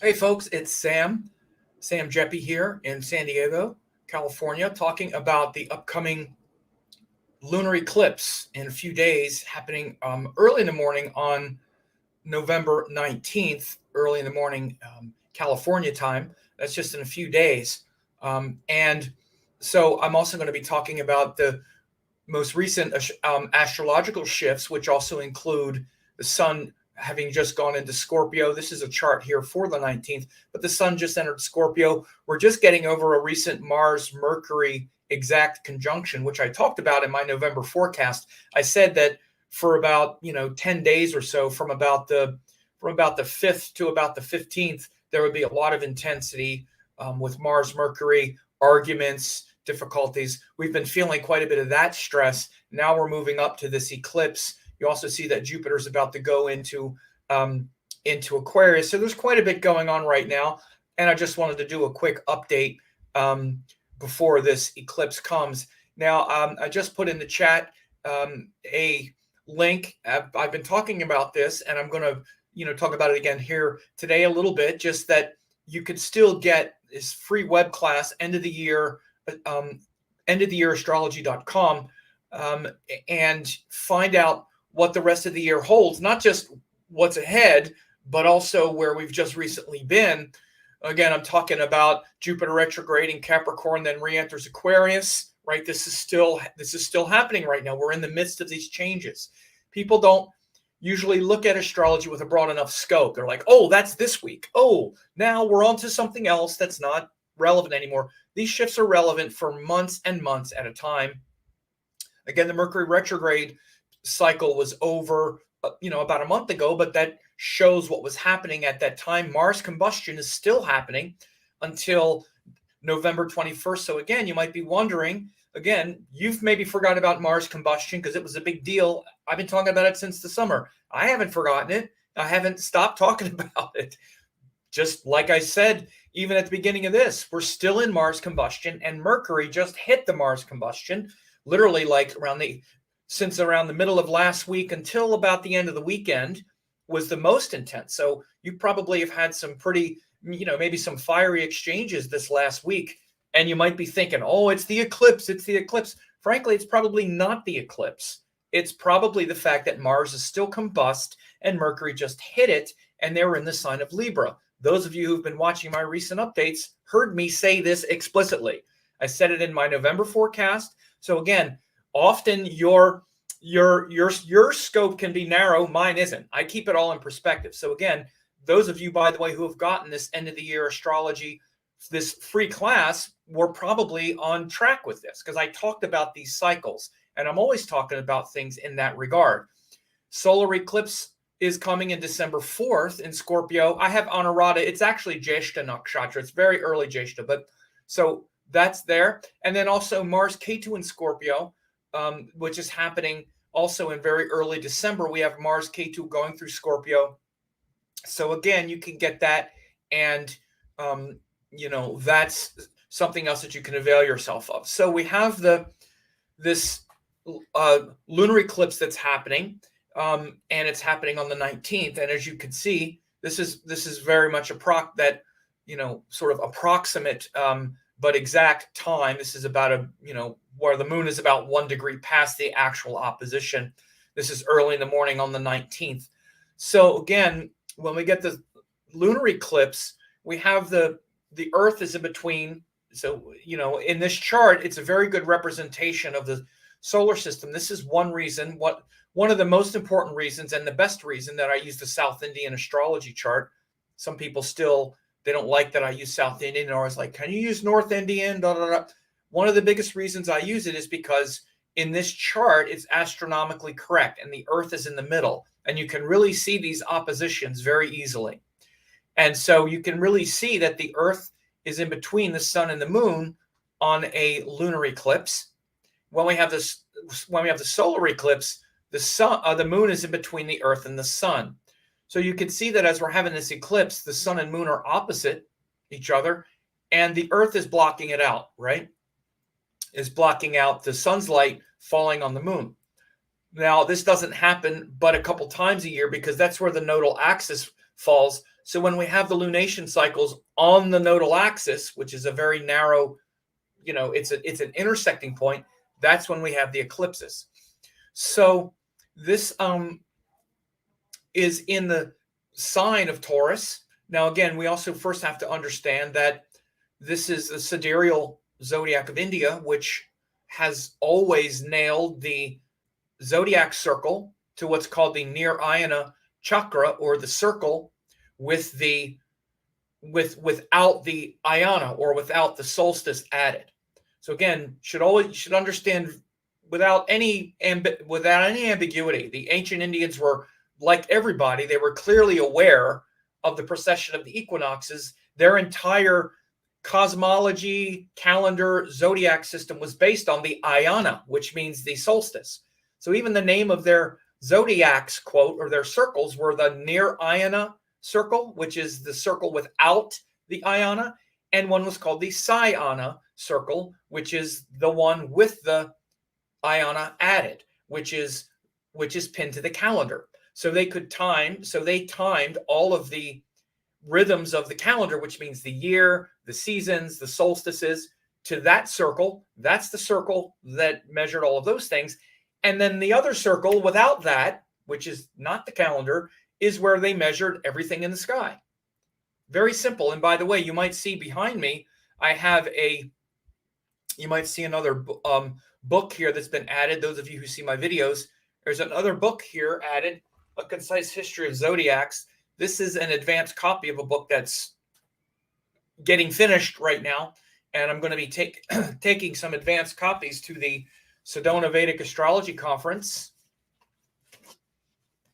Hey folks, it's Sam Jeppy here in San Diego, California, talking about the upcoming lunar eclipse in a few days happening early in the morning on November 19th, early in the morning, California time. That's just in a few days. And so I'm also going to be talking about the most recent astrological shifts, which also include the sun having just gone into Scorpio. This is a chart here for the 19th, but the sun just entered Scorpio. We're just getting over a recent Mars Mercury exact conjunction, which I talked about in my November forecast. I said that for about 10 days or so, from about the 5th to about the 15th, there would be a lot of intensity with Mars Mercury, arguments, difficulties. We've been feeling quite a bit of that stress. Now we're moving up to this eclipse. You also see that Jupiter's about to go into Aquarius. So there's quite a bit going on right now. And I just wanted to do a quick update before this eclipse comes. Now, I just put in the chat a link. I've been talking about this, and I'm going to talk about it again here today a little bit, just that you could still get this free web class, end of the year astrology.com, and find out what the rest of the year holds, not just what's ahead, but also where we've just recently been. Again, I'm talking about Jupiter retrograde in Capricorn, then re-enters Aquarius, right? This is still happening right now. We're in the midst of these changes. People don't usually look at astrology with a broad enough scope. They're like, oh, that's this week. Oh, now we're on to something else that's not relevant anymore. These shifts are relevant for months and months at a time. Again, the Mercury retrograde cycle was over, about a month ago, but that shows what was happening at that time. Mars combustion is still happening until November 21st. So again, you might be wondering, again, you've maybe forgot about Mars combustion because it was a big deal. I've been talking about it since the summer. I haven't forgotten it. I haven't stopped talking about it. Just like I said, even at the beginning of this, we're still in Mars combustion, and Mercury just hit the Mars combustion, literally like since around the middle of last week until about the end of the weekend was the most intense. So you probably have had some pretty, maybe some fiery exchanges this last week, and you might be thinking, oh, it's the eclipse. It's the eclipse. Frankly, it's probably not the eclipse. It's probably the fact that Mars is still combust and Mercury just hit it, and they were in the sign of Libra. Those of you who've been watching my recent updates heard me say this explicitly. I said it in my November forecast. So again, often your scope can be narrow. Mine isn't. I keep it all in perspective. So again, those of you, by the way, who have gotten this end of the year astrology, this free class, were probably on track with this because I talked about these cycles, and I'm always talking about things in that regard. Solar eclipse is coming in December 4th in Scorpio. I have Anurada. It's actually Jeshta Nakshatra. It's very early Jeshta, but so that's there. And then also Mars Ketu in Scorpio, which is happening also in very early December. We have Mars Ketu going through Scorpio. So again, you can get that, and that's something else that you can avail yourself of. So we have this lunar eclipse that's happening. And it's happening on the 19th. And as you can see, this is very much sort of approximate, but exact time. This is about where the moon is about 1 degree past the actual opposition. This is early in the morning on the 19th. So again, when we get the lunar eclipse, we have the Earth is in between. So, in this chart, it's a very good representation of the solar system. This is one reason, one of the most important reasons and the best reason that I use the South Indian astrology chart. Some people they don't like that I use South Indian. They're always like, can you use North Indian? Da, da, da. One of the biggest reasons I use it is because in this chart, it's astronomically correct, and the Earth is in the middle, and you can really see these oppositions very easily. And so you can really see that the Earth is in between the sun and the moon on a lunar eclipse. When we have the solar eclipse, the moon is in between the Earth and the sun. So you can see that as we're having this eclipse, the sun and moon are opposite each other, and the Earth is blocking it out, right? Is blocking out the sun's light falling on the moon. Now, this doesn't happen but a couple times a year because that's where the nodal axis falls. So when we have the lunation cycles on the nodal axis, which is a very narrow, it's an intersecting point, that's when we have the eclipses. So this is in the sign of Taurus. Now, again, we also first have to understand that this is the sidereal zodiac of India, which has always nailed the zodiac circle to what's called the Nirayana chakra, or the circle with without the ayana, or without the solstice added. So again, should understand without any ambiguity, the ancient Indians were like everybody. They were clearly aware of the precession of the equinoxes. Their entire cosmology, calendar, zodiac system was based on the ayana, which means the solstice. So even the name of their zodiacs, quote, or their circles, were the Nirayana circle, which is the circle without the ayana, and one was called the Sayana circle, which is the one with the ayana added, which is pinned to the calendar. So they timed all of the rhythms of the calendar, which means the year, the seasons, the solstices, to that circle. That's the circle that measured all of those things. And then the other circle without that, which is not the calendar, is where they measured everything in the sky. Very simple. And by the way, you might see behind me, you might see another book here that's been added. Those of you who see my videos, there's another book here added, A Concise History of Zodiacs. This is an advanced copy of a book that's getting finished right now. And I'm going to be taking some advanced copies to the Sedona Vedic Astrology Conference.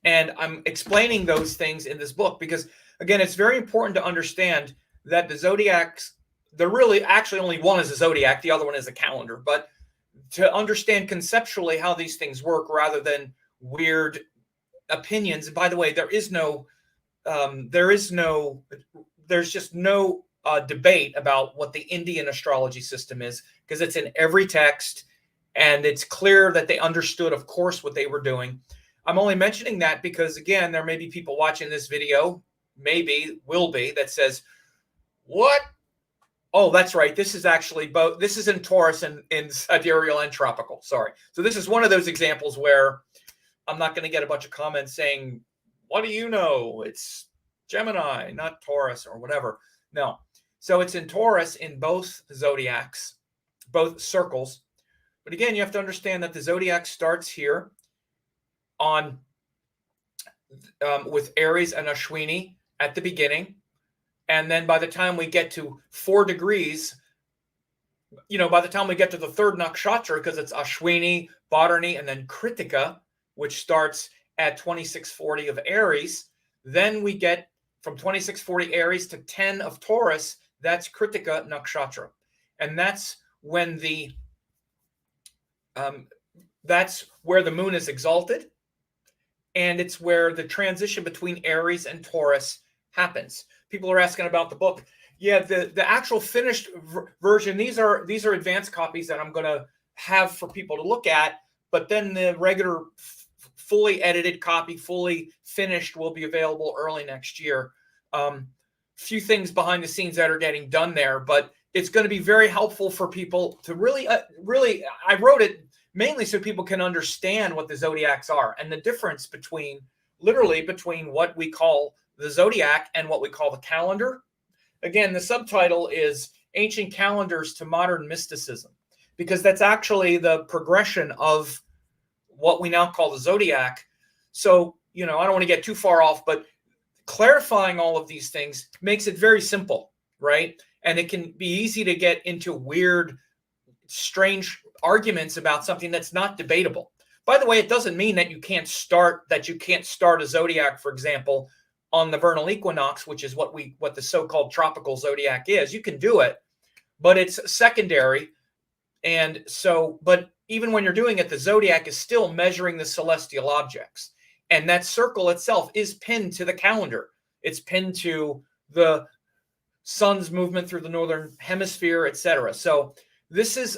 And I'm explaining those things in this book because, again, it's very important to understand that the zodiacs, there really actually only one is a zodiac, the other one is a calendar. But to understand conceptually how these things work rather than weird opinions. And by the way, there's just no debate about what the Indian astrology system is, because it's in every text and it's clear that they understood, of course, what they were doing. I'm only mentioning that because, again, there may be people watching this video, will be, that says, what? Oh, that's right. This is actually both. This is in Taurus and in Sidereal and tropical. Sorry. So this is one of those examples where I'm not going to get a bunch of comments saying, what do you know? It's Gemini, not Taurus or whatever. No. So it's in Taurus in both zodiacs, both circles. But again, you have to understand that the zodiac starts here on with Aries and Ashwini at the beginning. And then by the time we get to 4 degrees, by the time we get to the third nakshatra, because it's Ashwini, Bharani, and then Kritika, which starts at 2640 of Aries, then we get from 2640 Aries to 10 of Taurus, that's Kritika Nakshatra. And that's when that's where the moon is exalted. And it's where the transition between Aries and Taurus happens. People are asking about the book. Yeah, the actual finished version, these are advanced copies that I'm going to have for people to look at, but then the regular fully edited copy, fully finished, will be available early next year. Few things behind the scenes that are getting done there, but it's going to be very helpful for people to really, I wrote it mainly so people can understand what the zodiacs are and the difference between what we call the zodiac and what we call the calendar. Again, the subtitle is Ancient Calendars to Modern Mysticism, because that's actually the progression of what we now call the zodiac. So, I don't want to get too far off, but clarifying all of these things makes it very simple, right? And it can be easy to get into weird, strange arguments about something that's not debatable. By the way, it doesn't mean that you can't start a zodiac, for example, on the vernal equinox, which is what the so-called tropical zodiac is. You can do it, but it's secondary. And so, but even when you're doing it, the zodiac is still measuring the celestial objects. And that circle itself is pinned to the calendar. It's pinned to the sun's movement through the northern hemisphere, etc. So this is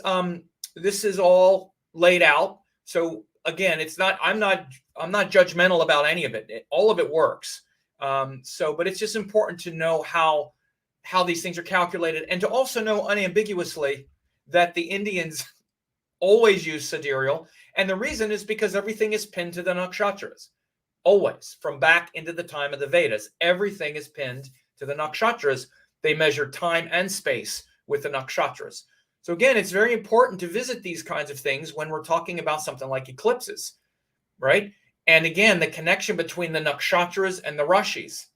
all laid out. So again, I'm not judgmental about any of it. All of it works. But it's just important to know how these things are calculated, and to also know unambiguously that the Indians always use sidereal. And the reason is because everything is pinned to the nakshatras. Always, from back into the time of the Vedas, everything is pinned to the nakshatras. They measure time and space with the nakshatras. So again, it's very important to visit these kinds of things when we're talking about something like eclipses, right? And again, the connection between the nakshatras and the rashis.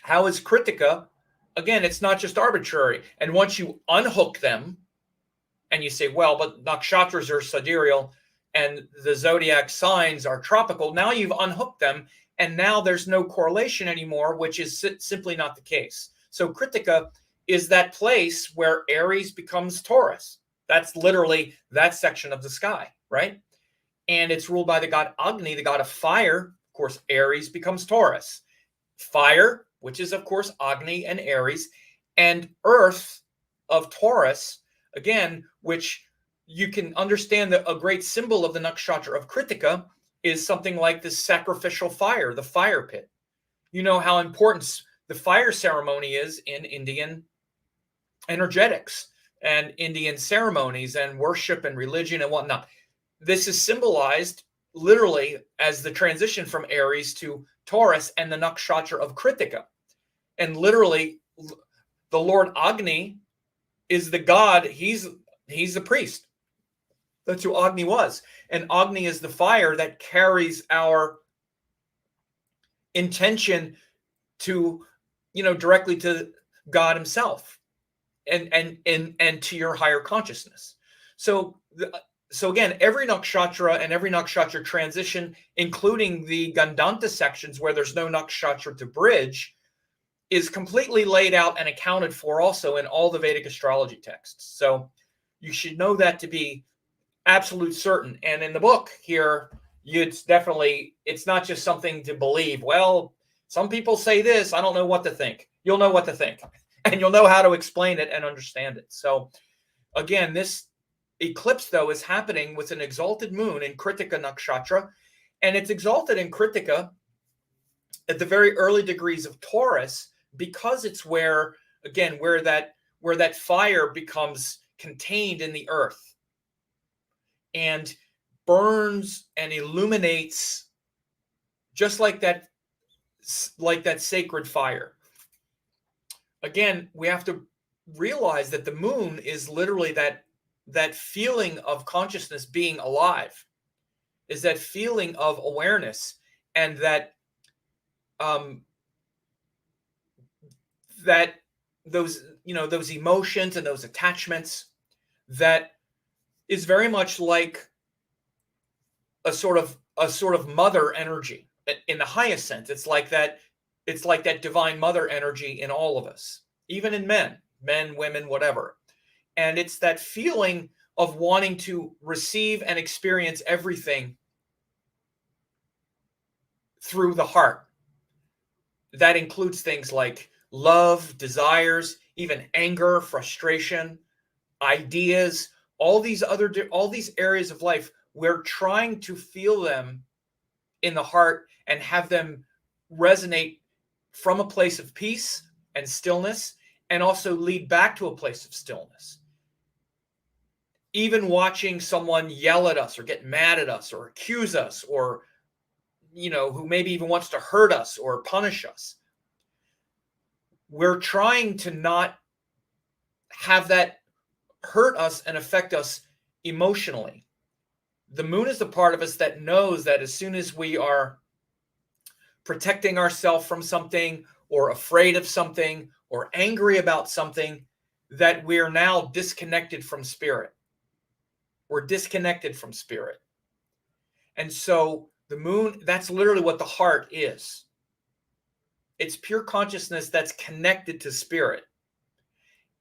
How is Kritika? Again, it's not just arbitrary. And once you unhook them and you say, well, but nakshatras are sidereal and the zodiac signs are tropical, now you've unhooked them, and now there's no correlation anymore, which is simply not the case. So Kritika is that place where Aries becomes Taurus. That's literally that section of the sky, right? And it's ruled by the god Agni, the god of fire. Of course, Aries becomes Taurus. Fire, which is, of course, Agni and Aries, and Earth of Taurus, again, which you can understand that a great symbol of the nakshatra of Kritika is something like this sacrificial fire, the fire pit. You know how important the fire ceremony is in Indian energetics and Indian ceremonies and worship and religion and whatnot. This is symbolized literally as the transition from Aries to Taurus and the nakshatra of Kritika. And literally, the Lord Agni is the god. He's the priest. That's who Agni was. And Agni is the fire that carries our intention to, directly to God himself and to your higher consciousness. So again, every nakshatra and every nakshatra transition, including the Gandanta sections where there's no nakshatra to bridge, is completely laid out and accounted for also in all the Vedic astrology texts. So you should know that to be absolute certain. And in the book here, it's not just something to believe. Well, some people say this, I don't know what to think. You'll know what to think, and you'll know how to explain it and understand it. So again, this eclipse, though, is happening with an exalted moon in Kritika Nakshatra, and it's exalted in Kritika at the very early degrees of Taurus, because it's where that fire becomes contained in the earth and burns and illuminates, just like that sacred fire. Again, we have to realize that the moon is literally that feeling of consciousness being alive, is that feeling of awareness, and that those emotions and those attachments, that is very much like a sort of mother energy in the highest sense. It's like that divine mother energy in all of us, even in men, women, whatever. And it's that feeling of wanting to receive and experience everything through the heart. That includes things like love, desires, even anger, frustration, ideas, all these areas of life. We're trying to feel them in the heart and have them resonate from a place of peace and stillness, and also lead back to a place of stillness. Even watching someone yell at us or get mad at us or accuse us, or who maybe even wants to hurt us or punish us, we're trying to not have that hurt us and affect us emotionally. The moon is the part of us that knows that as soon as we are protecting ourselves from something, or afraid of something, or angry about something, that we're now disconnected from spirit. We're disconnected from spirit. And so the moon, that's literally what the heart is. It's pure consciousness that's connected to spirit.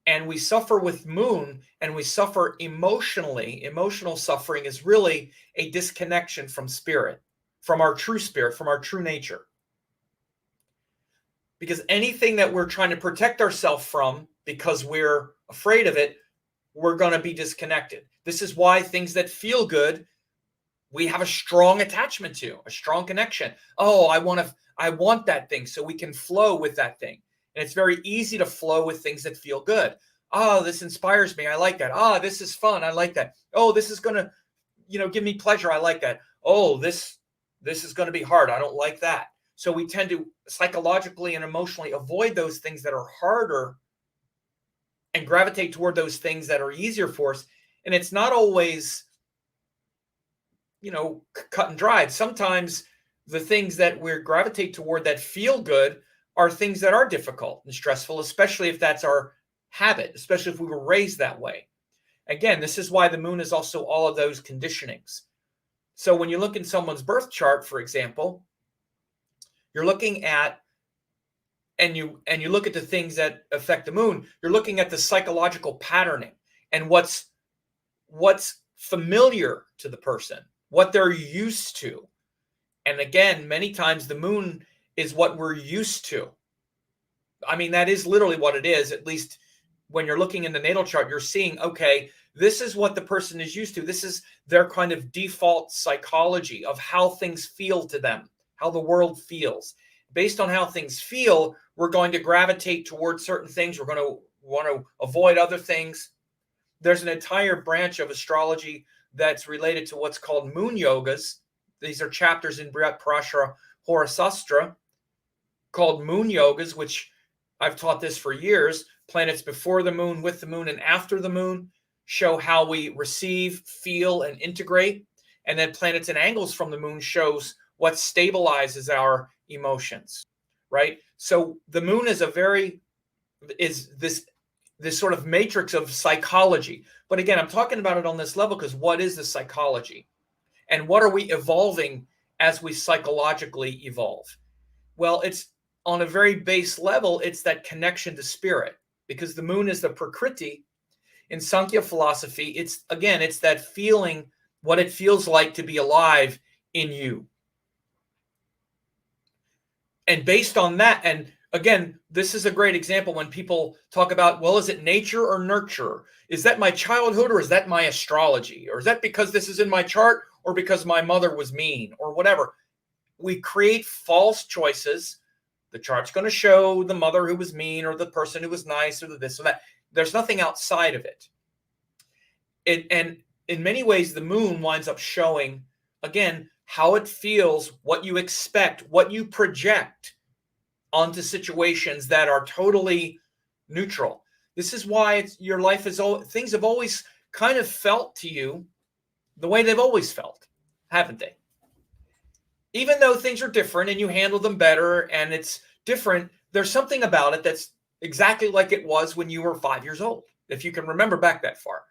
And we suffer with moon, and we suffer emotionally. Emotional suffering is really a disconnection from spirit, from our true spirit, from our true nature. Because anything that we're trying to protect ourselves from because we're afraid of it, we're going to be disconnected. This is why things that feel good we have a strong attachment to, a strong connection. Oh, I want that thing, so we can flow with that thing. And it's very easy to flow with things that feel good. Oh, this inspires me. I like that. Oh, this is fun. I like that. Oh, this is going to, give me pleasure. I like that. Oh, this is going to be hard. I don't like that. So we tend to psychologically and emotionally avoid those things that are harder and gravitate toward those things that are easier for us. And it's not always, cut and dried. Sometimes the things that we gravitate toward that feel good are things that are difficult and stressful, especially if that's our habit, especially if we were raised that way. Again, this is why the moon is also all of those conditionings. So when you look in someone's birth chart, for example, you're looking at, and you look at the things that affect the moon, you're looking at the psychological patterning and what's familiar to the person, what they're used to. And again, many times the moon is what we're used to. I mean, that is literally what it is. At least when you're looking in the natal chart, you're seeing, okay, this is what the person is used to. This is their kind of default psychology of how things feel to them, how the world feels. Based on how things feel, we're going to gravitate towards certain things. We're going to want to avoid other things. There's an entire branch of astrology that's related to what's called moon yogas. These are chapters in Brihat Parashara Horasastra called moon yogas, which I've taught this for years. Planets before the moon, with the moon, and after the moon show how we receive, feel, and integrate. And then planets and angles from the moon shows what stabilizes our emotions, right? So the moon is this sort of matrix of psychology. But again, I'm talking about it on this level because what is the psychology? And what are we evolving as we psychologically evolve? Well, it's on a very base level, it's that connection to spirit, because the moon is the Prakriti. In Sankhya philosophy, it's that feeling, what it feels like to be alive in you. And based on that, and again, this is a great example when people talk about, well, is it nature or nurture? Is that my childhood or is that my astrology? Or is that because this is in my chart or because my mother was mean or whatever? We create false choices. The chart's going to show the mother who was mean or the person who was nice or the this or that. There's nothing outside of it. And in many ways, the moon winds up showing, again, how it feels, what you expect, what you project onto situations that are totally neutral. This is why your life is, things have always kind of felt to you the way they've always felt, haven't they? Even though things are different and you handle them better and it's different, there's something about it that's exactly like it was when you were 5 years old, if you can remember back that far.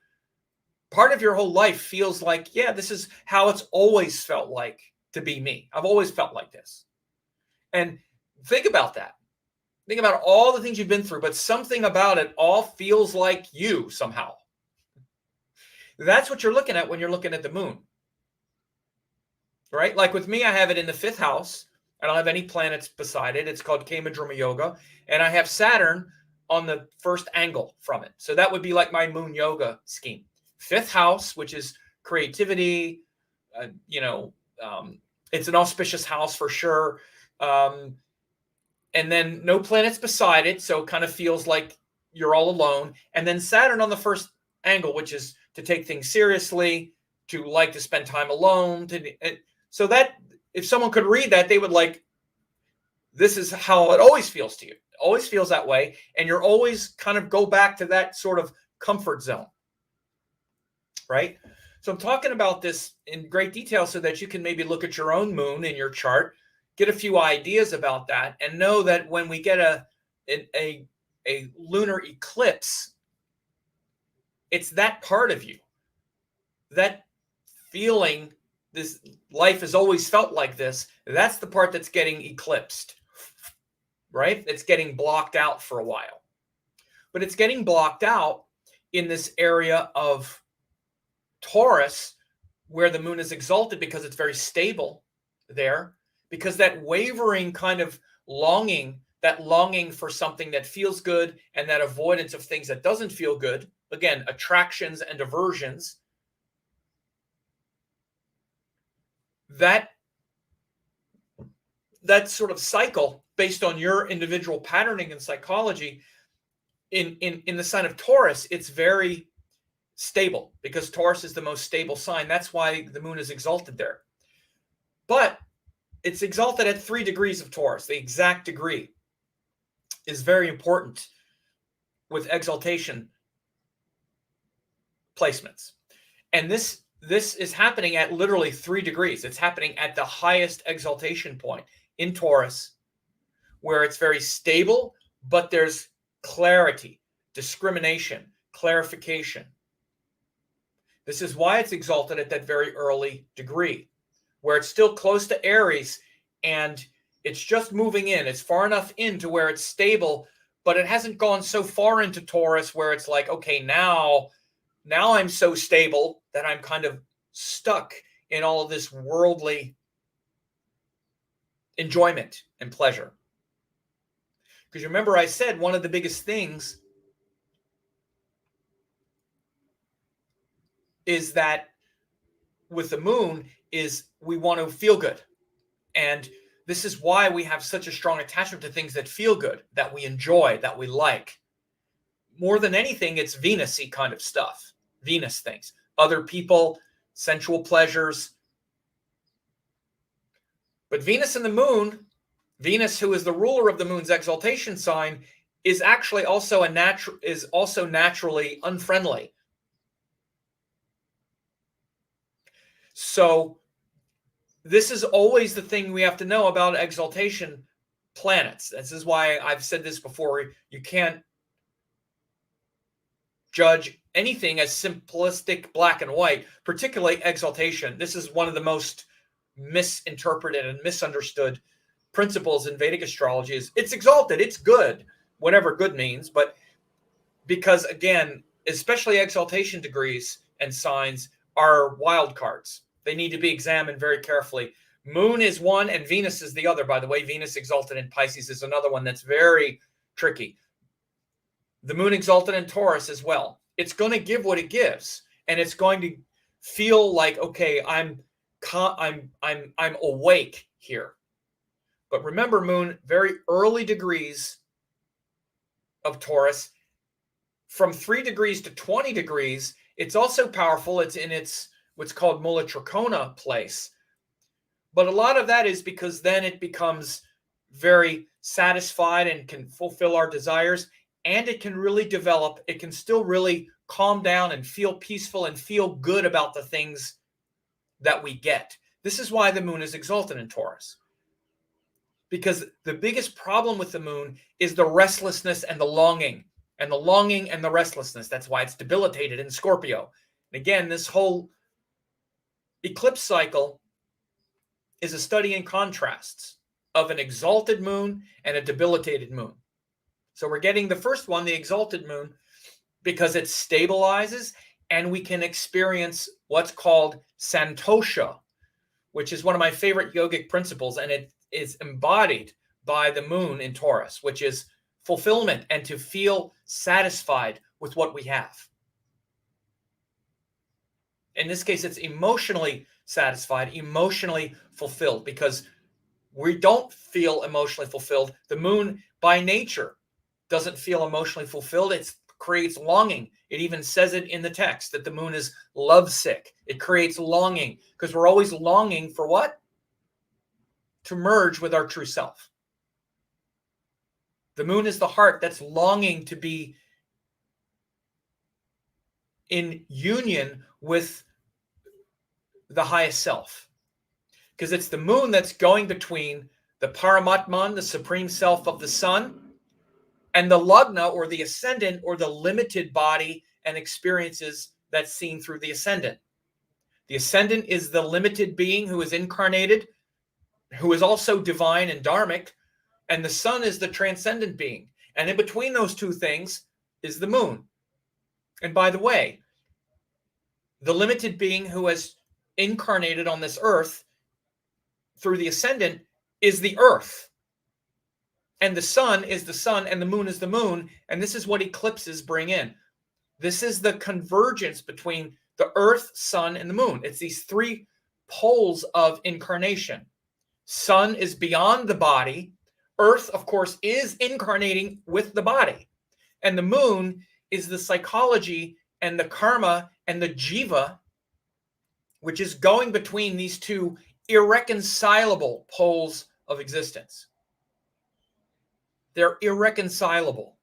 Part of your whole life feels like, yeah, this is how it's always felt like to be me. I've always felt like this. And think about that. Think about all the things you've been through, but something about it all feels like you somehow. That's what you're looking at when you're looking at the moon. Right? Like with me, I have it in the 5th house. I don't have any planets beside it. It's called Kema Drama Yoga. And I have Saturn on the 1st angle from it. So that would be like my moon yoga scheme. 5th house, which is creativity, it's an auspicious house for sure. And then no planets beside it. So it kind of feels like you're all alone. And then Saturn on the 1st angle, which is to take things seriously, to like to spend time alone. So that if someone could read that, they would like, this is how it always feels to you. It always feels that way. And you're always kind of go back to that sort of comfort zone. Right? So I'm talking about this in great detail so that you can maybe look at your own moon in your chart, get a few ideas about that, and know that when we get a lunar eclipse, it's that part of you, that feeling, this life has always felt like this. That's the part that's getting eclipsed, right? It's getting blocked out for a while. But it's getting blocked out in this area of Taurus, where the moon is exalted because it's very stable there, because that wavering kind of longing, that longing for something that feels good and that avoidance of things that doesn't feel good, again, attractions and aversions, that sort of cycle based on your individual patterning and psychology in the sign of Taurus, it's very stable because Taurus is the most stable sign. That's why the moon is exalted there. But it's exalted at 3 degrees of Taurus. The exact degree is very important with exaltation placements. And this is happening at literally 3 degrees. It's happening at the highest exaltation point in Taurus, where it's very stable, but there's clarity, discrimination, clarification. This is why it's exalted at that very early degree, where it's still close to Aries and it's just moving in. It's far enough into where it's stable, but it hasn't gone so far into Taurus where it's like, okay, now I'm so stable that I'm kind of stuck in all of this worldly enjoyment and pleasure. Because remember, I said one of the biggest things is that with the moon is we want to feel good. And this is why we have such a strong attachment to things that feel good, that we enjoy, that we like. More than anything, it's Venus-y kind of stuff. Venus things. Other people, sensual pleasures. But Venus and the moon, Venus, who is the ruler of the moon's exaltation sign, is actually also naturally unfriendly. So this is always the thing we have to know about exaltation planets. This is why I've said this before. You can't judge anything as simplistic black and white, particularly exaltation. This is one of the most misinterpreted and misunderstood principles in Vedic astrology. Is it's exalted, it's good, whatever good means. But because, again, especially exaltation degrees and signs are wild cards. They need to be examined very carefully. Moon is one and Venus is the other. By the way, Venus exalted in Pisces is another one that's very tricky. The moon exalted in Taurus as well. It's going to give what it gives, and it's going to feel like, okay, I'm awake here. But remember, moon, very early degrees of Taurus, from 3 degrees to 20 degrees, it's also powerful. It's in its what's called Mula Trikona place. But a lot of that is because then it becomes very satisfied and can fulfill our desires. And it can really develop. It can still really calm down and feel peaceful and feel good about the things that we get. This is why the moon is exalted in Taurus. Because the biggest problem with the moon is the restlessness and the longing. And the longing and the restlessness. That's why it's debilitated in Scorpio. And again, this whole eclipse cycle is a study in contrasts of an exalted moon and a debilitated moon. So we're getting the first one, the exalted moon, because it stabilizes and we can experience what's called santosha, which is one of my favorite yogic principles. And it is embodied by the moon in Taurus, which is fulfillment and to feel satisfied with what we have. In this case, it's emotionally satisfied, emotionally fulfilled, because we don't feel emotionally fulfilled. The moon, by nature, doesn't feel emotionally fulfilled. It creates longing. It even says it in the text that the moon is lovesick. It creates longing because we're always longing for what? To merge with our true self. The moon is the heart that's longing to be in union with the highest self. Because it's the moon that's going between the Paramatman, the supreme self of the sun, and the Lagna, or the ascendant, or the limited body and experiences that's seen through the ascendant. The ascendant is the limited being who is incarnated, who is also divine and dharmic, and the sun is the transcendent being. And in between those two things is the moon. And by the way, the limited being who has incarnated on this earth through the ascendant is the earth. And the sun is the sun and the moon is the moon. And this is what eclipses bring in. This is the convergence between the earth, sun, and the moon. It's these three poles of incarnation. Sun is beyond the body. Earth, of course, is incarnating with the body. And the moon is the psychology and the karma and the jiva, which is going between these two irreconcilable poles of existence. They're irreconcilable,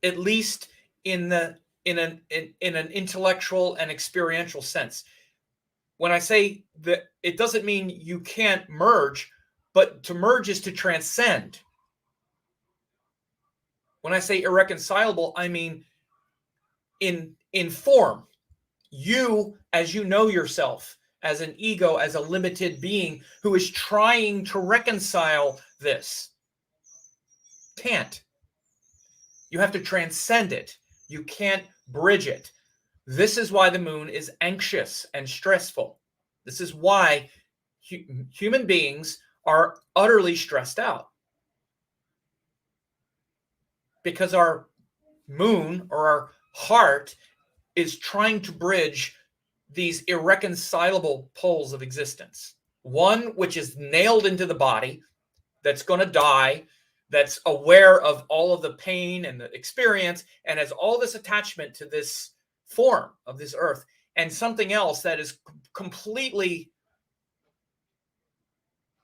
at least in an intellectual and experiential sense. When I say that, it doesn't mean you can't merge, but to merge is to transcend. When I say irreconcilable, I mean in form. You, as you know yourself, as an ego, as a limited being who is trying to reconcile this, can't. You have to transcend it. You can't bridge it. This is why the moon is anxious and stressful. This is why human beings are utterly stressed out. Because our moon, or our heart, is trying to bridge these irreconcilable poles of existence. One which is nailed into the body, that's going to die, that's aware of all of the pain and the experience, and has all this attachment to this form of this earth, and something else that is completely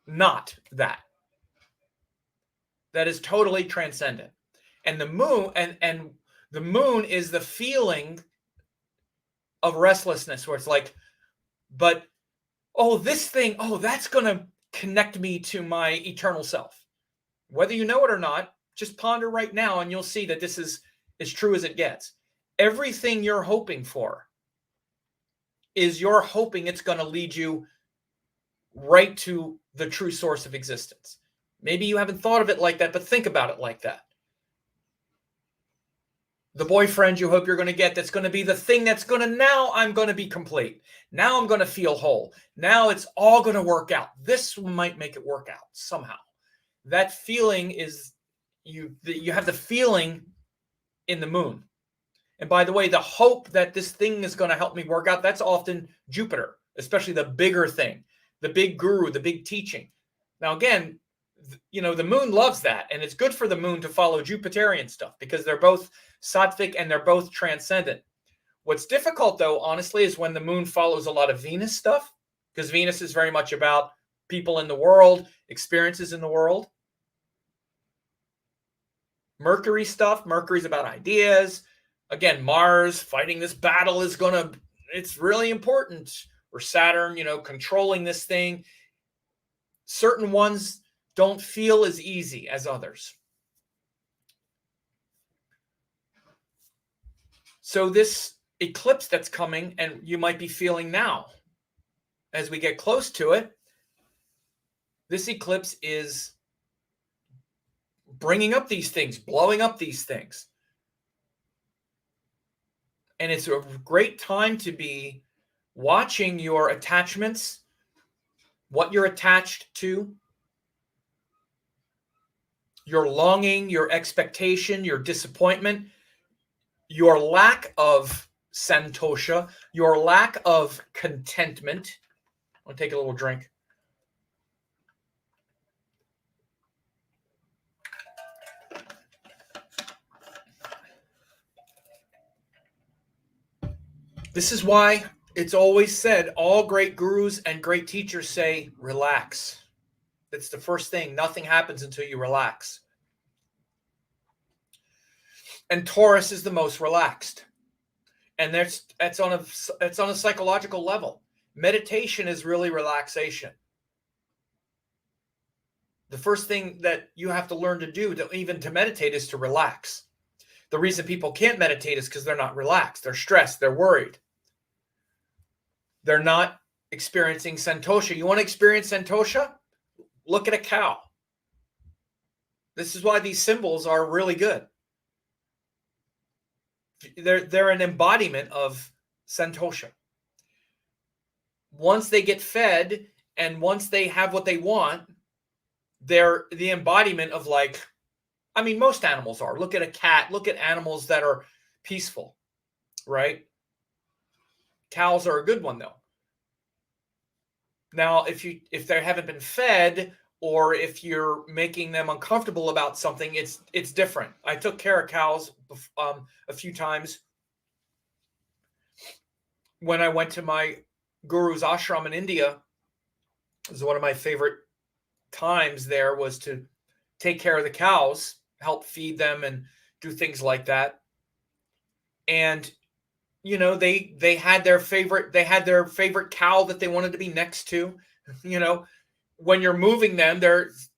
not that. That is totally transcendent. And the moon, and the moon is the feeling of restlessness, where it's like, but this thing, that's going to connect me to my eternal self. Whether you know it or not, just ponder right now and you'll see that this is as true as it gets. Everything you're hoping for is you're hoping it's going to lead you right to the true source of existence. Maybe you haven't thought of it like that, but think about it like that. The boyfriend you hope you're going to get, that's going to be the thing that's going to, now I'm going to be complete. Now I'm going to feel whole. Now it's all going to work out. This might make it work out somehow. That feeling is, you have the feeling in the moon. And by the way, the hope that this thing is going to help me work out, that's often Jupiter, especially the bigger thing, the big guru, the big teaching. Now, again, the moon loves that. And it's good for the moon to follow Jupiterian stuff because they're both sattvic and they're both transcendent. What's difficult, though, honestly, is when the moon follows a lot of Venus stuff, because Venus is very much about people in the world, experiences in the world. Mercury stuff, Mercury's about ideas. Again, Mars fighting this battle it's really important. Or Saturn, controlling this thing. Certain ones don't feel as easy as others. So this eclipse that's coming, and you might be feeling now, as we get close to it, this eclipse is bringing up these things, blowing up these things. And it's a great time to be watching your attachments, what you're attached to, your longing, your expectation, your disappointment, your lack of santosha, your lack of contentment. I'll take a little drink. This is why it's always said, all great gurus and great teachers say, relax. That's the first thing. Nothing happens until you relax. And Taurus is the most relaxed. And that's on a psychological level. Meditation is really relaxation. The first thing that you have to learn to do to meditate is to relax. The reason people can't meditate is because they're not relaxed. They're stressed. They're worried. They're not experiencing santosha. You want to experience santosha? Look at a cow. This is why these symbols are really good. They're an embodiment of santosha. Once they get fed and once they have what they want, they're the embodiment of most animals are. Look at a cat. Look at animals that are peaceful, right? Cows are a good one though. Now, if they haven't been fed, or if you're making them uncomfortable about something, it's different. I took care of cows a few times when I went to my guru's ashram in India. It was one of my favorite times there, was to take care of the cows, help feed them and do things like that. And they had their favorite cow that they wanted to be next to. When you're moving them,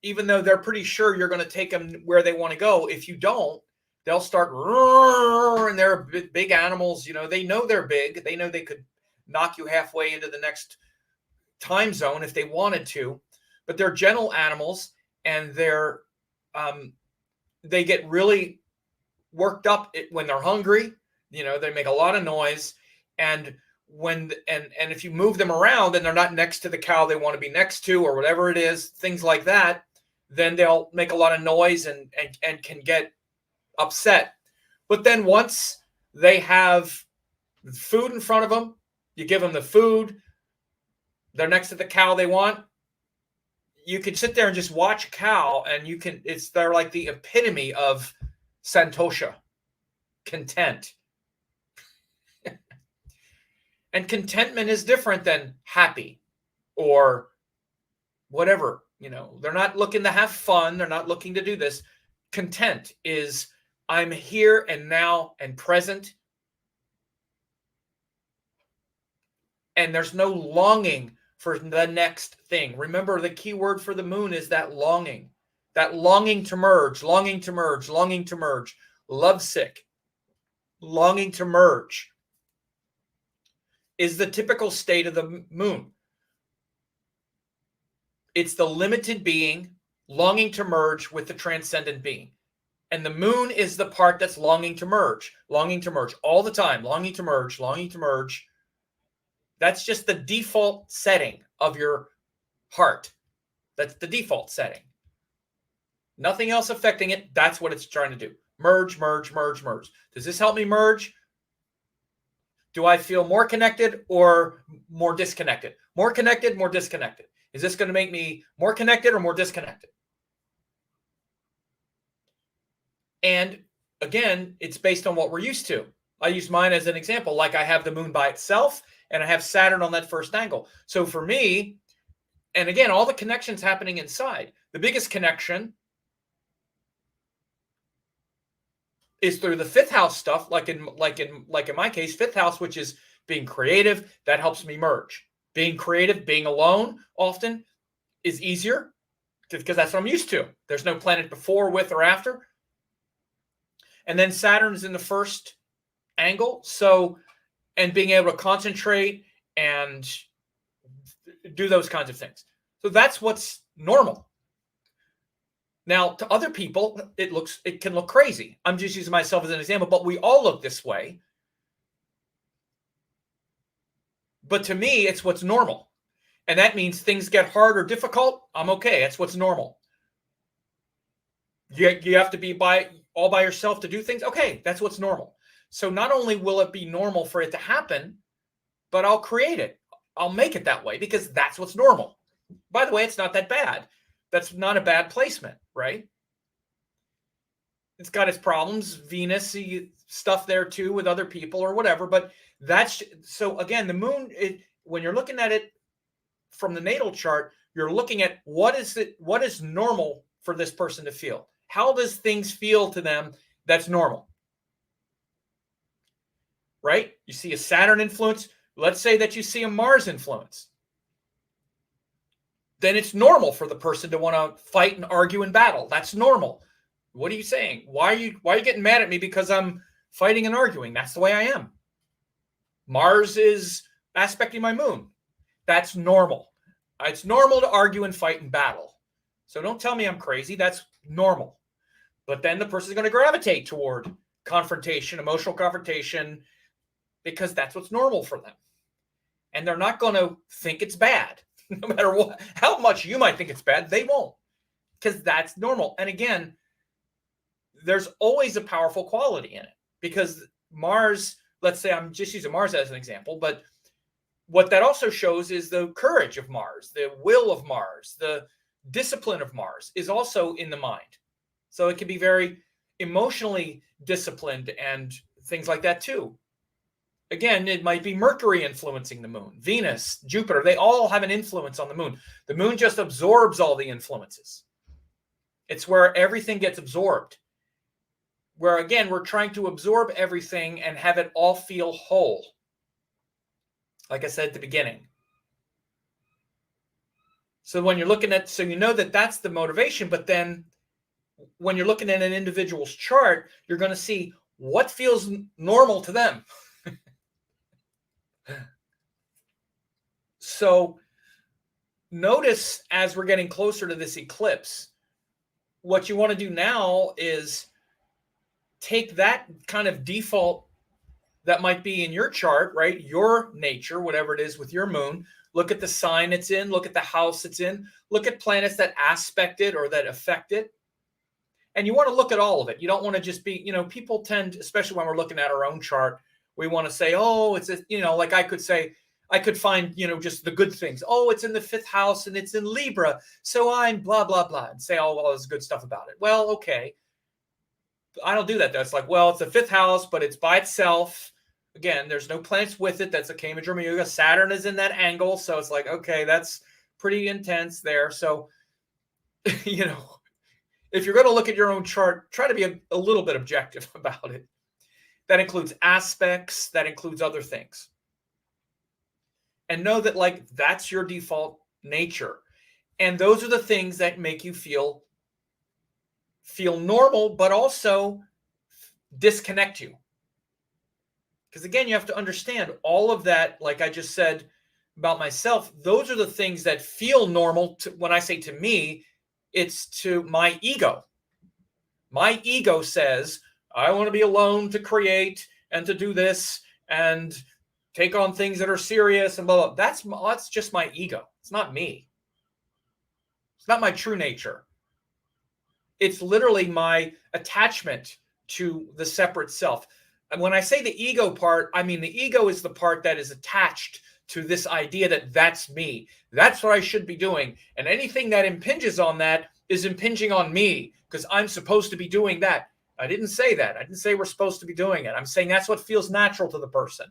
even though they're pretty sure you're going to take them where they want to go, if you don't, they'll start roaring, and they're big animals. They know they're big. They know they could knock you halfway into the next time zone if they wanted to, but they're gentle animals, and they get really worked up when they're hungry. They make a lot of noise, and if you move them around and they're not next to the cow they want to be next to, or whatever it is, things like that, then they'll make a lot of noise and can get upset. But then once they have food in front of them, you give them the food, they're next to the cow they want, you can sit there and just watch a cow, and they're like the epitome of santosha, content. And contentment is different than happy or whatever. They're not looking to have fun. They're not looking to do this. Content is, I'm here and now and present. And there's no longing for the next thing. Remember, the key word for the moon is that longing to merge, longing to merge, longing to merge, lovesick, longing to merge is the typical state of the moon. It's the limited being longing to merge with the transcendent being. And the moon is the part that's longing to merge all the time, longing to merge, longing to merge. That's just the default setting of your heart. That's the default setting. Nothing else affecting it. That's what it's trying to do. Merge, merge, merge, merge. Does this help me merge? Do I feel more connected or more disconnected? More connected, more disconnected. Is this going to make me more connected or more disconnected? And again, it's based on what we're used to. I use mine as an example. Like, I have the moon by itself, and I have Saturn on that first angle. So for me, and again, all the connections happening inside. The biggest connection is through the fifth house stuff, like in my case, fifth house, which is being creative. That helps me merge. Being creative, being alone often is easier because that's what I'm used to. There's no planet before, with, or after. And then Saturn is in the first angle. So, and being able to concentrate and do those kinds of things. So that's what's normal. Now, to other people, it can look crazy. I'm just using myself as an example, but we all look this way. But to me, it's what's normal. And that means things get hard or difficult. I'm okay. That's what's normal. You have to be all by yourself to do things. Okay, that's what's normal. So not only will it be normal for it to happen, but I'll create it. I'll make it that way because that's what's normal. By the way, it's not that bad. That's not a bad placement, right? It's got its problems, Venus stuff there too with other people or whatever. But so again, the moon, when you're looking at it from the natal chart, you're looking at what is normal for this person to feel. How does things feel to them that's normal? Right? You see a Saturn influence. Let's say that you see a Mars influence. Then it's normal for the person to want to fight and argue and battle. That's normal. What are you saying? Why are you getting mad at me because I'm fighting and arguing? That's the way I am. Mars is aspecting my moon. That's normal. It's normal to argue and fight and battle. So don't tell me I'm crazy. That's normal. But then the person is going to gravitate toward confrontation, emotional confrontation, because that's what's normal for them. And they're not going to think it's bad. No matter how much you might think it's bad, they won't, because that's normal. And again, there's always a powerful quality in it, because Mars, let's say I'm just using Mars as an example, but what that also shows is the courage of Mars, the will of Mars, the discipline of Mars is also in the mind. So it can be very emotionally disciplined and things like that too. Again, it might be Mercury influencing the moon, Venus, Jupiter, they all have an influence on the moon. The moon just absorbs all the influences. It's where everything gets absorbed. Where again, we're trying to absorb everything and have it all feel whole. Like I said at the beginning. So when you're looking at, so you know that that's the motivation, but then when you're looking at an individual's chart, you're going to see what feels normal to them. So notice as we're getting closer to this eclipse, what you want to do now is take that kind of default that might be in your chart, right? Your nature, whatever it is with your moon. Look at the sign it's in, look at the house it's in, look at planets that aspect it or that affect it. And you want to look at all of it. You don't want to just be, people tend, especially when we're looking at our own chart, we want to say, oh, it's, like I could say, I could find, just the good things. Oh, it's in the 5th house and it's in Libra. So I'm blah, blah, blah, and say all this good stuff about it. Well, okay. I don't do that though. It's like, well, it's the 5th house, but it's by itself. Again, there's no planets with it. That's a Kama Drama Yuga. Saturn is in that angle. So it's like, okay, that's pretty intense there. So, if you're going to look at your own chart, try to be a little bit objective about it. That includes aspects, that includes other things. And know that that's your default nature. And those are the things that make you feel normal, but also disconnect you. Because again, you have to understand all of that, like I just said about myself, those are the things that feel normal when I say to me, it's to my ego. My ego says, I want to be alone to create and to do this and take on things that are serious and blah, blah. That's just my ego. It's not me. It's not my true nature. It's literally my attachment to the separate self. And when I say the ego part, I mean the ego is the part that is attached to this idea that that's me. That's what I should be doing. And anything that impinges on that is impinging on me because I'm supposed to be doing that. I didn't say that. I didn't say we're supposed to be doing it. I'm saying that's what feels natural to the person.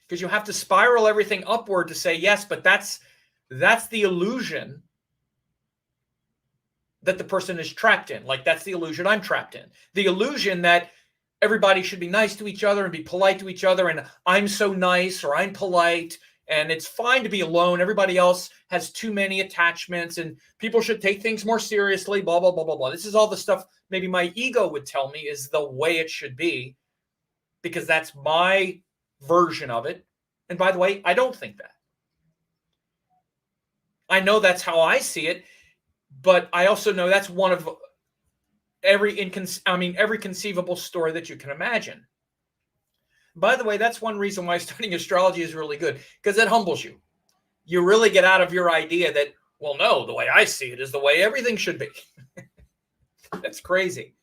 Because you have to spiral everything upward to say yes, but that's the illusion that the person is trapped in. Like that's the illusion I'm trapped in. The illusion that everybody should be nice to each other and be polite to each other. And I'm so nice or I'm polite and it's fine to be alone. Everybody else has too many attachments and people should take things more seriously, blah, blah, blah, blah, blah. This is all the stuff maybe my ego would tell me is the way it should be because that's my version of it. And by the way, I don't think that. I know that's how I see it. But I also know that's one of every conceivable story that you can imagine. By the way, that's one reason why studying astrology is really good, because it humbles you. You really get out of your idea that, well, no, the way I see it is the way everything should be. That's crazy.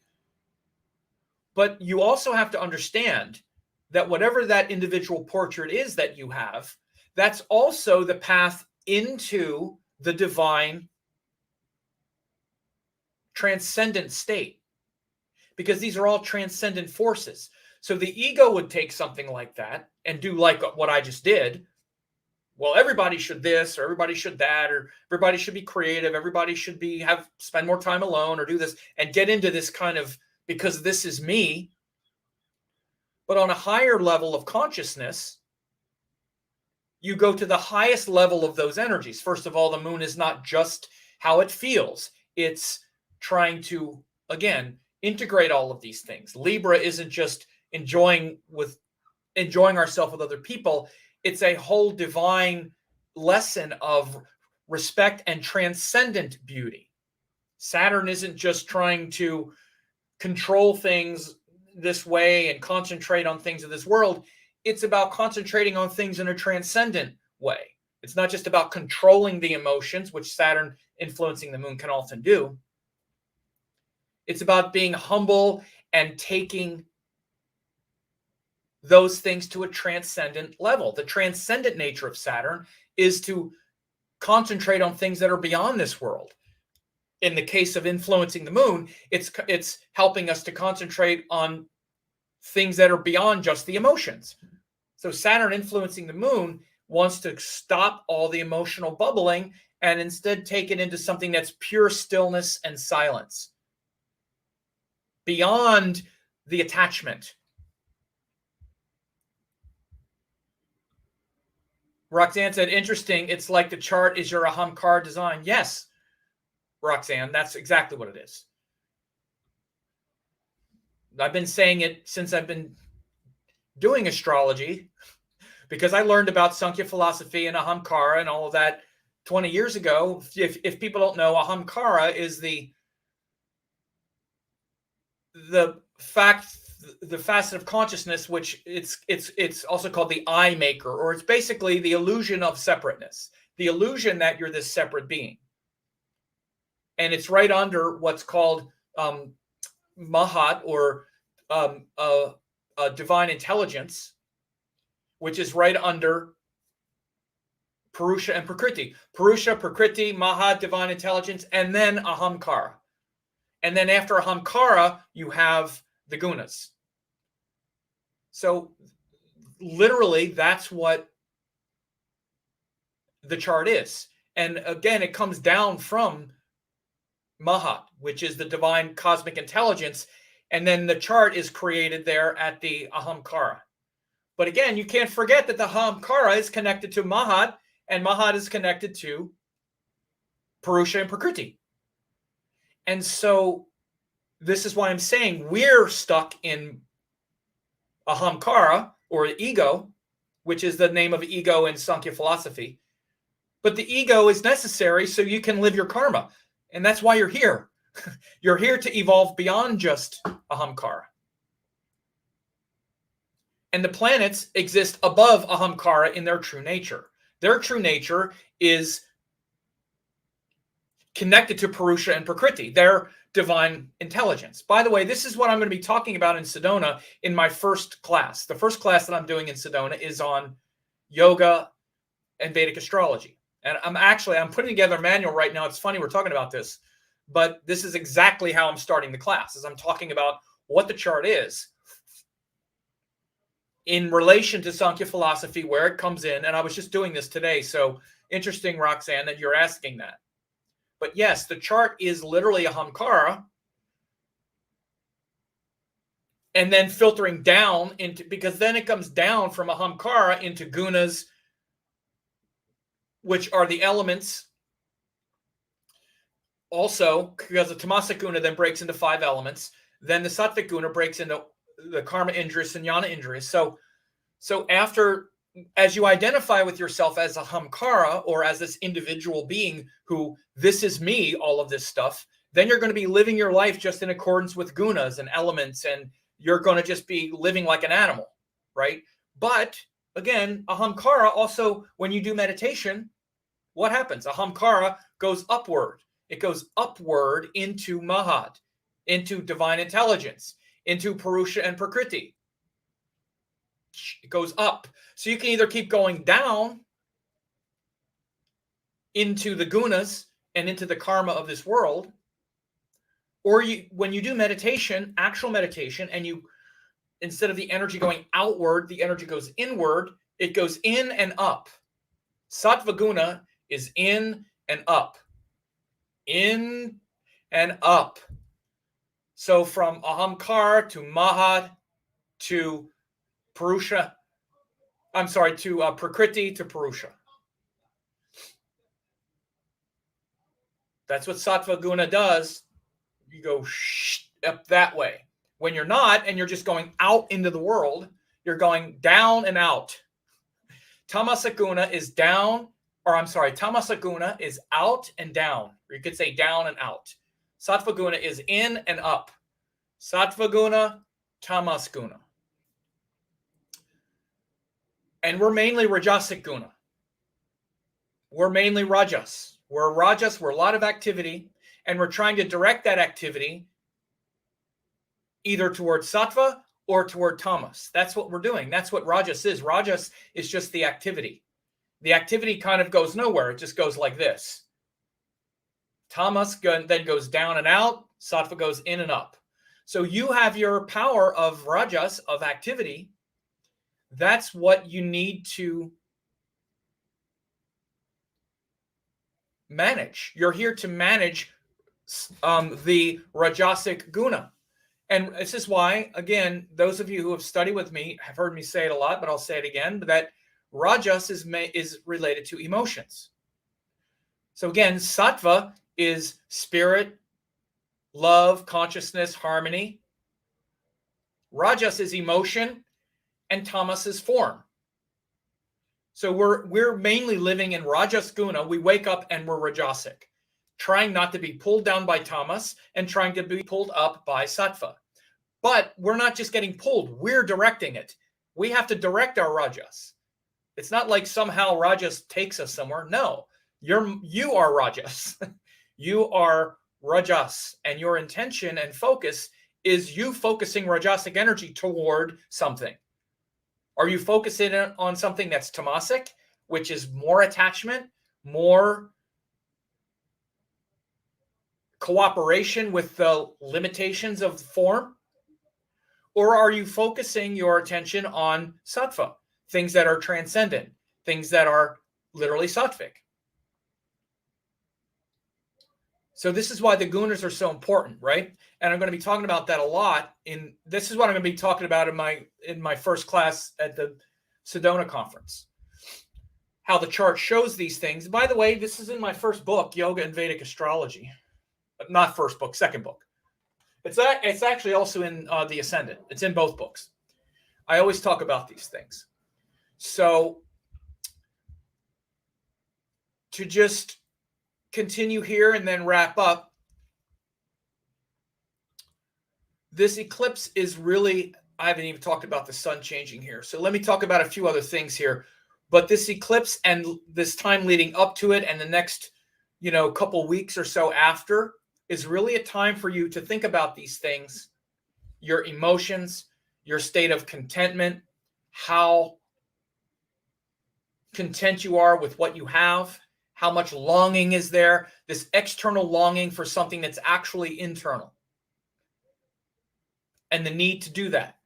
But you also have to understand that whatever that individual portrait is that you have, that's also the path into the divine transcendent state, because these are all transcendent forces. So the ego would take something like that and do like what I just did. Well, everybody should this, or everybody should that, or everybody should be creative. Everybody should spend more time alone or do this and get into this kind of, because this is me. But on a higher level of consciousness, you go to the highest level of those energies. First of all, the moon is not just how it feels. It's trying to, again, integrate all of these things. Libra isn't just enjoying ourselves with other people. It's a whole divine lesson of respect and transcendent beauty. Saturn isn't just trying to control things this way and concentrate on things of this world. It's about concentrating on things in a transcendent way. It's not just about controlling the emotions, which Saturn influencing the moon can often do. It's about being humble and taking those things to a transcendent level. The transcendent nature of Saturn is to concentrate on things that are beyond this world. In the case of influencing the moon, it's helping us to concentrate on things that are beyond just the emotions. So Saturn influencing the moon wants to stop all the emotional bubbling and instead take it into something that's pure stillness and silence, beyond the attachment. Roxanne said, interesting. It's like the chart is your Ahamkara design. Yes, Roxanne, that's exactly what it is. I've been saying it since I've been doing astrology, because I learned about Sankhya philosophy and Ahamkara and all of that 20 years ago. If people don't know, Ahamkara is the facet of consciousness, which it's also called the I maker, or it's basically the illusion of separateness, the illusion that you're this separate being. And it's right under what's called Mahat, or divine intelligence, which is right under Purusha and Prakriti. Purusha, Prakriti, Mahat, divine intelligence, and then Ahamkara. And then after Ahamkara, you have the Gunas. So literally, that's what the chart is. And again, it comes down from Mahat, which is the divine cosmic intelligence. And then the chart is created there at the Ahamkara. But again, you can't forget that the Ahamkara is connected to Mahat, and Mahat is connected to Purusha and Prakriti. And so this is why I'm saying we're stuck in Ahamkara, or ego, which is the name of ego in Sankhya philosophy. But the ego is necessary so you can live your karma. And that's why you're here. You're here to evolve beyond just Ahamkara. And the planets exist above Ahamkara in their true nature. Their true nature is connected to Purusha and Prakriti, their divine intelligence. By the way, this is what I'm going to be talking about in Sedona in my first class. The first class that I'm doing in Sedona is on yoga and Vedic astrology. And I'm putting together a manual right now. It's funny we're talking about this, but this is exactly how I'm starting the class, as I'm talking about what the chart is in relation to Sankhya philosophy, where it comes in. And I was just doing this today. So interesting, Roxanne, that you're asking that. But yes, the chart is literally Ahamkara, and then filtering down into, because then it comes down from Ahamkara into Gunas, which are the elements. Also, because the Tamasic Guna then breaks into 5 elements. Then the Sattvic Guna breaks into the Karma Indriyas and Jnana Indriyas. So after, as you identify with yourself as a Ahamkara, or as this individual being who, this is me, all of this stuff, then you're going to be living your life just in accordance with gunas and elements, and you're going to just be living like an animal, right? But again, Ahamkara also, when you do meditation, what happens? Ahamkara goes upward. It goes upward into Mahat, into divine intelligence, into Purusha and Prakriti. It goes up. So you can either keep going down into the gunas and into the karma of this world, or when you do meditation, actual meditation, and you, instead of the energy going outward, the energy goes inward. It goes in and up. Sattva Guna is in and up. In and up. So from Ahamkara to Mahat to Purusha, to Prakriti to Purusha. That's what Sattva Guna does. You go up that way. When you're not, and you're just going out into the world, you're going down and out. Tamasic Guna is down, Tamasic Guna is out and down. Or you could say down and out. Sattva Guna is in and up. Sattva Guna, Tamas Guna. And we're mainly Rajasic Guna. We're mainly Rajas. We're Rajas, we're a lot of activity, and we're trying to direct that activity either towards Sattva or toward tamas. That's what we're doing. That's what rajas is. Rajas is just the activity. The activity kind of goes nowhere. It just goes like this. Tamas then goes down and out. Sattva goes in and up. So you have your power of rajas, of activity. That's what you need to manage. You're here to manage the rajasic guna. And this is why, again, those of you who have studied with me have heard me say it a lot, but I'll say it again, that rajas is related to emotions. So again, sattva is spirit, love, consciousness, harmony. Rajas is emotion, and tamas is form. So we're mainly living in rajas guna. We wake up and we're rajasic, trying not to be pulled down by tamas and trying to be pulled up by sattva. But we're not just getting pulled, we're directing it. We have to direct our rajas. It's not like somehow rajas takes us somewhere. No, you are rajas. You are rajas, and your intention and focus is you focusing rajasic energy toward something. Are you focusing on something that's tamasic, which is more attachment, more cooperation with the limitations of form? Or are you focusing your attention on sattva, things that are transcendent, things that are literally sattvic? So this is why the gunas are so important, right? And I'm going to be talking about that a lot. This is what I'm going to be talking about in my first class at the Sedona conference. How the chart shows these things. By the way, this is in my first book, Yoga and Vedic Astrology. Not first book, second book. It's actually also in the Ascendant. It's in both books. I always talk about these things. So to just continue here and then wrap up, this eclipse is really, I haven't even talked about the sun changing here. So let me talk about a few other things here. But this eclipse and this time leading up to it and the next, couple weeks or so after is really a time for you to think about these things, your emotions, your state of contentment, how content you are with what you have, how much longing is there, this external longing for something that's actually internal, and the need to do that.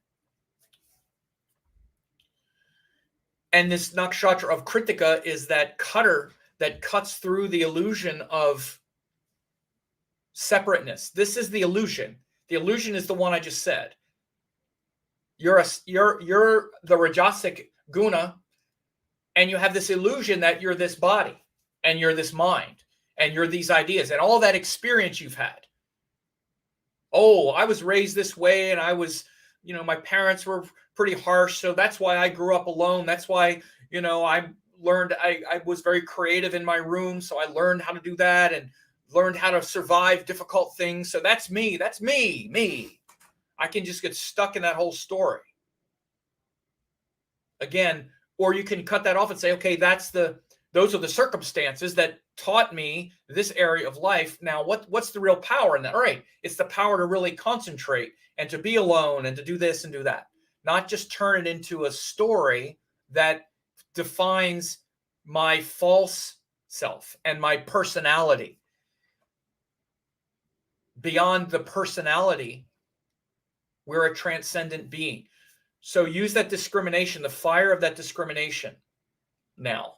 And this nakshatra of Kritika is that cutter that cuts through the illusion of separateness. This is the illusion. The illusion is the one I just said. You're the rajasic guna, and you have this illusion that you're this body, and you're this mind, and you're these ideas, and all that experience you've had. Oh, I was raised this way, and I was, my parents were pretty harsh, so that's why I grew up alone. That's why, I learned, I was very creative in my room, so I learned how to do that and learned how to survive difficult things. So that's me. That's me. I can just get stuck in that whole story. Again, or you can cut that off and say, okay, those are the circumstances that taught me this area of life. Now, what's the real power in that? All right, it's the power to really concentrate and to be alone and to do this and do that. Not just turn it into a story that defines my false self and my personality. Beyond the personality, we're a transcendent being. So use that discrimination, the fire of that discrimination now.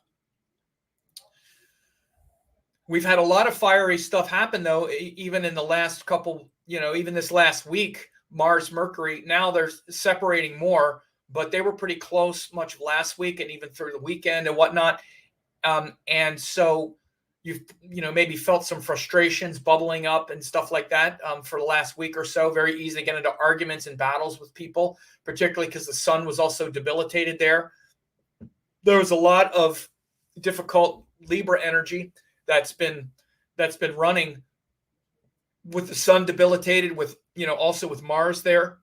We've had a lot of fiery stuff happen, though, even in the last couple, even this last week, Mars, Mercury, now they're separating more, but they were pretty close much of last week and even through the weekend and whatnot. And so you've, maybe felt some frustrations bubbling up and stuff like that for the last week or so. Very easy to get into arguments and battles with people, particularly because the sun was also debilitated there. There was a lot of difficult Libra energy that's been running with the sun debilitated, with also with Mars there.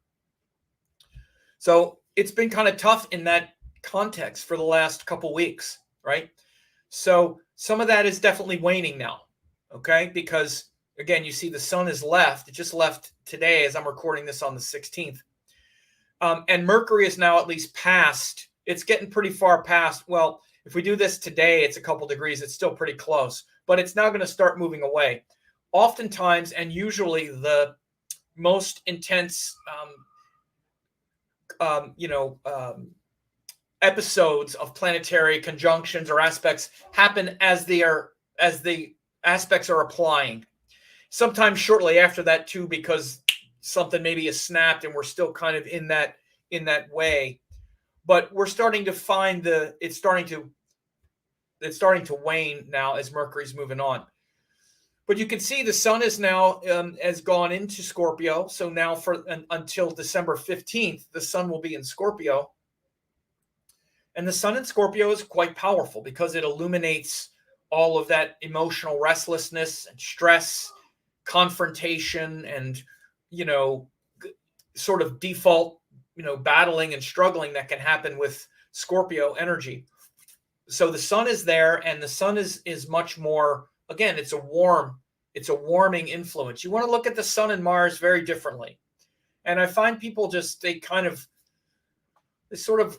So it's been kind of tough in that context for the last couple weeks, right? So some of that is definitely waning now, okay? Because again, you see the sun is left. It just left today as I'm recording this on the 16th. And Mercury is now at least past. It's getting pretty far past. Well, if we do this today, it's a couple degrees. It's still pretty close, but it's now going to start moving away. Oftentimes, and usually, the most intense, episodes of planetary conjunctions or aspects happen as the aspects are applying. Sometimes shortly after that too, because something maybe is snapped and we're still kind of in that way. But we're starting to find it's starting to wane now as Mercury's moving on. But you can see the sun is now has gone into Scorpio. So now until December 15th, the sun will be in Scorpio. And the sun in Scorpio is quite powerful because it illuminates all of that emotional restlessness and stress, confrontation, and, sort of default, battling and struggling that can happen with Scorpio energy. So the sun is there, and the sun is much more, again, it's a warming influence. You want to look at the sun and Mars very differently. And I find people they sort of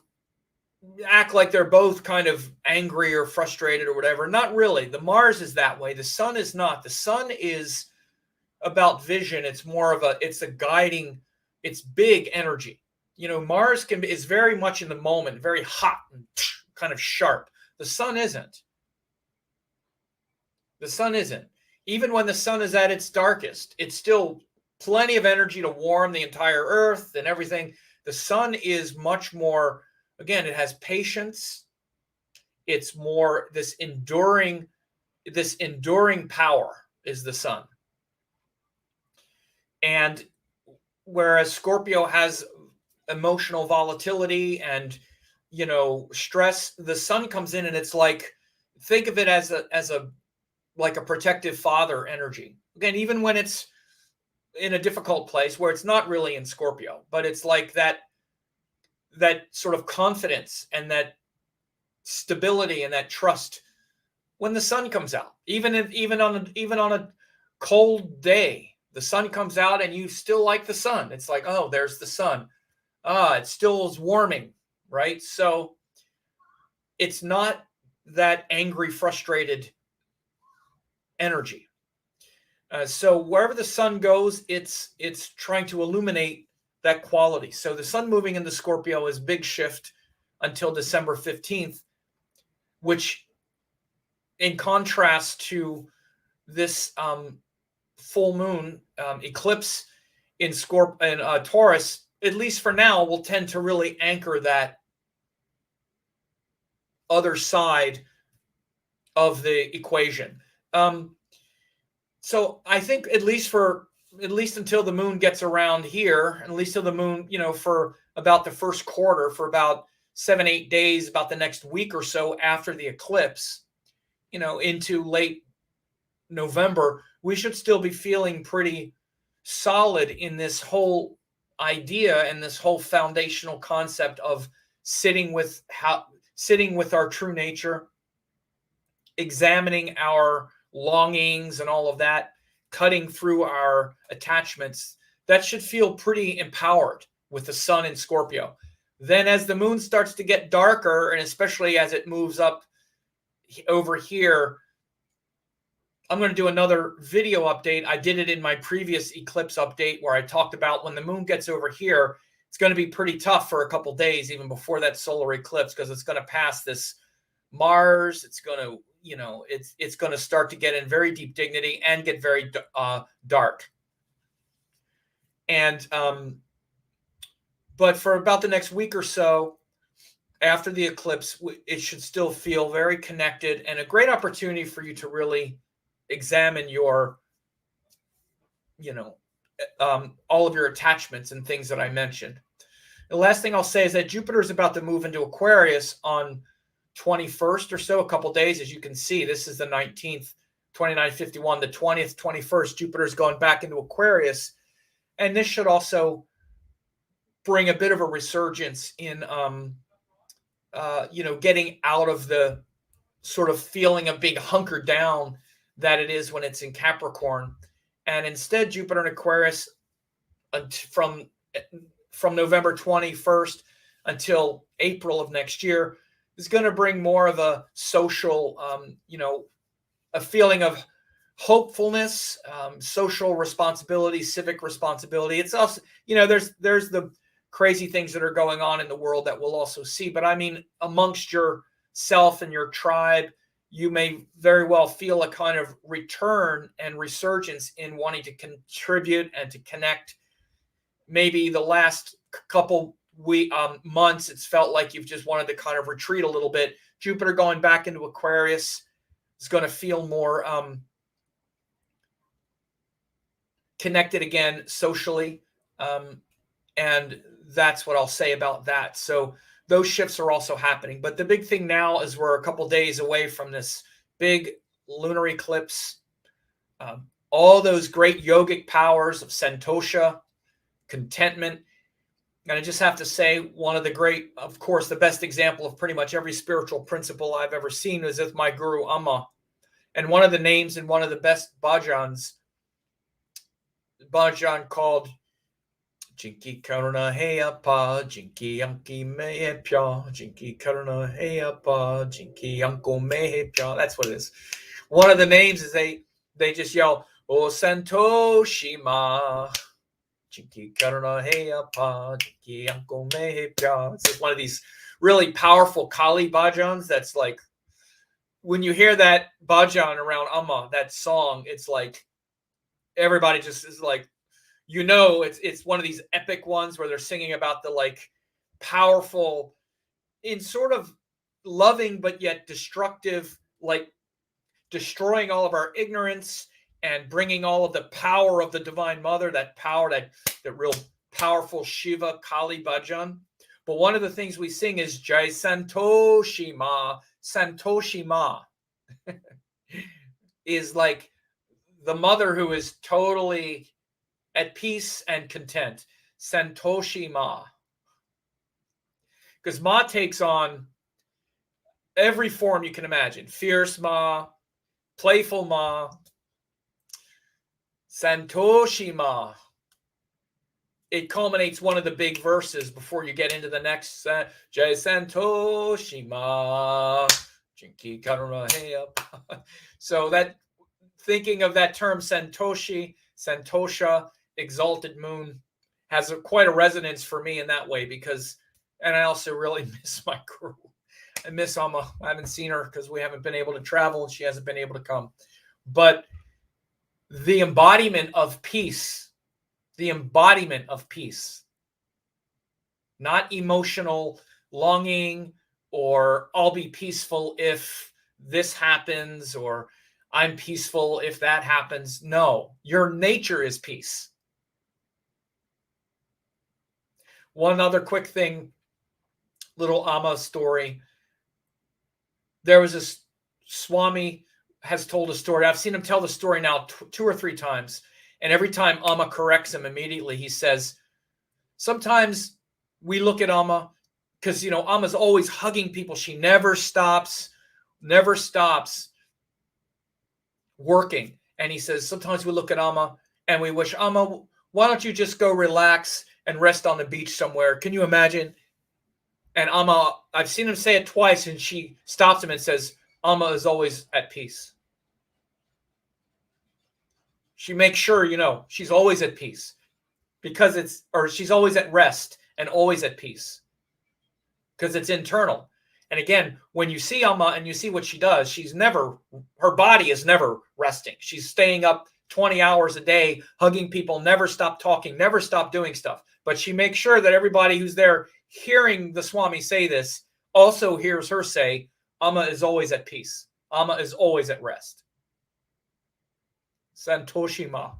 act like they're both kind of angry or frustrated or whatever. Not really. The Mars is that way. The sun is not. The sun is about vision. It's more of it's a guiding, it's big energy. Mars is very much in the moment, very hot and kind of sharp. The sun isn't. The sun isn't. Even when the sun is at its darkest, it's still plenty of energy to warm the entire earth and everything. The sun is much more, again, it has patience. It's more this enduring power is the sun. And whereas Scorpio has emotional volatility and, stress, the sun comes in and it's like, think of it as like a protective father energy. Again, even when it's in a difficult place where it's not really in Scorpio, but it's like that sort of confidence and that stability and that trust when the sun comes out. Even on a cold day, the sun comes out and you still like the sun. It's like, oh, there's the sun. It still is warming, right? So it's not that angry, frustrated energy. So wherever the sun goes, it's trying to illuminate that quality. So the sun moving into Scorpio is big shift until December 15th, which in contrast to this full moon eclipse in Taurus, at least for now, will tend to really anchor that other side of the equation. So I think at least until the moon gets around here, at least till the moon, for about the first quarter, for about 7-8 days, about the next week or so after the eclipse, into late November, we should still be feeling pretty solid in this whole idea and this whole foundational concept of sitting with our true nature, examining our longings and all of that, cutting through our attachments. That should feel pretty empowered with the sun in Scorpio. Then as the moon starts to get darker, and especially as it moves up over here, I'm going to do another video update. I did it in my previous eclipse update where I talked about when the moon gets over here, it's going to be pretty tough for a couple days, even before that solar eclipse, because it's going to pass this Mars. It's going to, it's going to start to get in very deep dignity and get very dark. And, but for about the next week or so after the eclipse, it should still feel very connected and a great opportunity for you to really examine your, all of your attachments and things that I mentioned. The last thing I'll say is that Jupiter is about to move into Aquarius on 21st or so, a couple days. As you can see, this is the 19th, 2951, the 20th, 21st. Jupiter is going back into Aquarius. And this should also bring a bit of a resurgence in, getting out of the sort of feeling of being hunkered down that it is when it's in Capricorn. And instead, Jupiter in Aquarius from from November 21st until April of next year is going to bring more of a social, a feeling of hopefulness, social responsibility, civic responsibility. It's also, there's the crazy things that are going on in the world that we'll also see. But I mean, amongst yourself and your tribe, you may very well feel a kind of return and resurgence in wanting to contribute and to connect. Maybe the last couple months, it's felt like you've just wanted to kind of retreat a little bit. Jupiter going back into Aquarius is going to feel more connected again socially. And that's what I'll say about that. So those shifts are also happening. But the big thing now is we're a couple days away from this big lunar eclipse. All those great yogic powers of santosha, contentment. And I just have to say, one of the great, of course, the best example of pretty much every spiritual principle I've ever seen is with my guru Amma. And one of the names in one of the best bhajans, bhajan called Jinki Karuna Heyapa, Jinki Anki Mehepya, Jinki Karuna Heyapa, Jinki Anko Mehepya. That's what it is. One of the names is they just yell, O Santoshima, Jinki Karuna Heyapa, Jinki Anko Mehepya. It's just one of these really powerful Kali bhajans that's like, when you hear that bhajan around Amma, that song, it's like everybody just is like, it's one of these epic ones where they're singing about the like powerful, in sort of loving but yet destructive, like destroying all of our ignorance and bringing all of the power of the Divine Mother, that power, that real powerful Shiva Kali bhajan. But one of the things we sing is Jai Santoshima. Santoshima is like the mother who is totally at peace and content. Santoshi Ma. Because Ma takes on every form you can imagine. Fierce Ma, playful Ma, Santoshi Ma. It culminates one of the big verses before you get into the next. Jai Santoshi Ma, Jinki Karuna Heyapa. So that, thinking of that term Santoshi, Santosha, exalted moon, has quite a resonance for me in that way, because, and I also really miss my crew. I miss Amma. I haven't seen her because we haven't been able to travel and she hasn't been able to come. But the embodiment of peace, not emotional longing or I'll be peaceful if this happens or I'm peaceful if that happens. No, your nature is peace. One other quick thing, little Amma story. There was this Swami has told a story. I've seen him tell the story now 2 or 3 times. And every time Amma corrects him immediately, he says, sometimes we look at Amma because, Amma's always hugging people. She never stops working. And he says, sometimes we look at Amma and we wish, Amma, why don't you just go relax and rest on the beach somewhere? Can you imagine? And Amma, I've seen him say it twice, and she stops him and says, Amma is always at peace. She makes sure, she's always at peace because she's always at rest and always at peace because it's internal. And again, when you see Amma and you see what she does, her body is never resting. She's staying up 20 hours a day, hugging people, never stop talking, never stop doing stuff. But she makes sure that everybody who's there hearing the Swami say this also hears her say, Amma is always at peace. Amma is always at rest. Santoshi Ma.